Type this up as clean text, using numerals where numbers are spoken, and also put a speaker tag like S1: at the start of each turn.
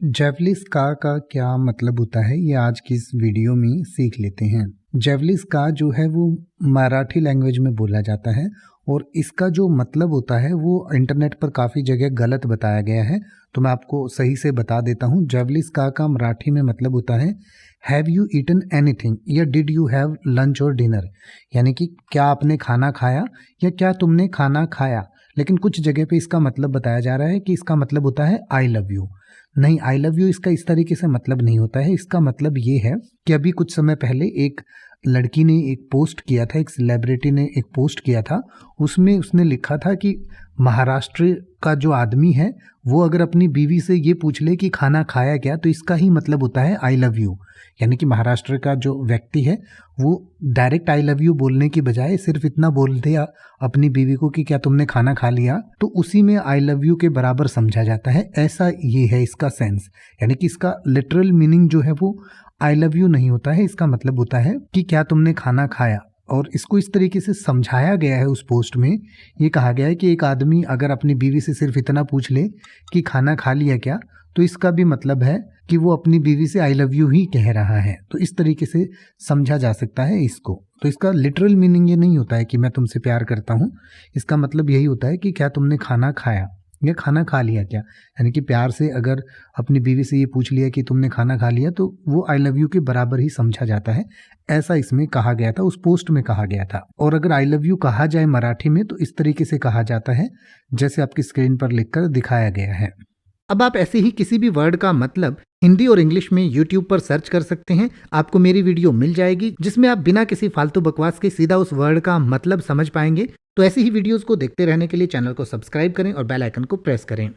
S1: जेवलिस का क्या मतलब होता है ये आज की इस वीडियो में सीख लेते हैं। जेवलिस का जो है वो मराठी लैंग्वेज में बोला जाता है और इसका जो मतलब होता है वो इंटरनेट पर काफ़ी जगह गलत बताया गया है, तो मैं आपको सही से बता देता हूँ। जेवलिस का मराठी में मतलब होता है हैव यू ईटन एनीथिंग या डिड यू हैव लंच और डिनर, यानी कि क्या आपने खाना खाया या क्या तुमने खाना खाया। लेकिन कुछ जगह पे इसका मतलब बताया जा रहा है कि इसका मतलब होता है आई लव यू। नहीं, आई लव यू इसका इस तरीके से मतलब नहीं होता है। इसका मतलब ये है कि अभी कुछ समय पहले एक लड़की ने एक पोस्ट किया था, एक सेलिब्रिटी ने एक पोस्ट किया था, उसमें उसने लिखा था कि महाराष्ट्र का जो आदमी है वो अगर अपनी बीवी से ये पूछ ले कि खाना खाया क्या, तो इसका ही मतलब होता है आई लव यू। यानी कि महाराष्ट्र का जो व्यक्ति है वो डायरेक्ट आई लव यू बोलने की बजाय सिर्फ इतना बोल दिया अपनी बीवी को कि क्या तुमने खाना खा लिया, तो उसी में आई लव यू के बराबर समझा जाता है। ऐसा ये है इसका सेंस, यानी कि इसका लिटरल मीनिंग जो है वो आई लव यू नहीं होता है। इसका मतलब होता है कि क्या तुमने खाना खाया। और इसको इस तरीके से समझाया गया है उस पोस्ट में। ये कहा गया है कि एक आदमी अगर अपनी बीवी से सिर्फ इतना पूछ ले कि खाना खा लिया क्या, तो इसका भी मतलब है कि वो अपनी बीवी से आई लव यू ही कह रहा है। तो इस तरीके से समझा जा सकता है इसको। तो इसका लिटरल मीनिंग ये नहीं होता है कि मैं तुमसे प्यार करता हूँ। इसका मतलब यही होता है कि क्या तुमने खाना खाया या खाना खा लिया क्या। यानी कि प्यार से अगर अपनी बीवी से ये पूछ लिया कि तुमने खाना खा लिया, तो वो आई लव यू के बराबर ही समझा जाता है। ऐसा इसमें कहा गया था, उस पोस्ट में कहा गया था। और अगर आई लव यू कहा जाए मराठी में तो इस तरीके से कहा जाता है जैसे आपकी स्क्रीन पर लिखकर दिखाया गया है।
S2: अब आप ऐसे ही किसी भी वर्ड का मतलब हिंदी और इंग्लिश में YouTube पर सर्च कर सकते हैं। आपको मेरी वीडियो मिल जाएगी जिसमें आप बिना किसी फालतू बकवास के सीधा उस वर्ड का मतलब समझ पाएंगे। तो ऐसी ही वीडियोस को देखते रहने के लिए चैनल को सब्सक्राइब करें और बेल आइकन को प्रेस करें।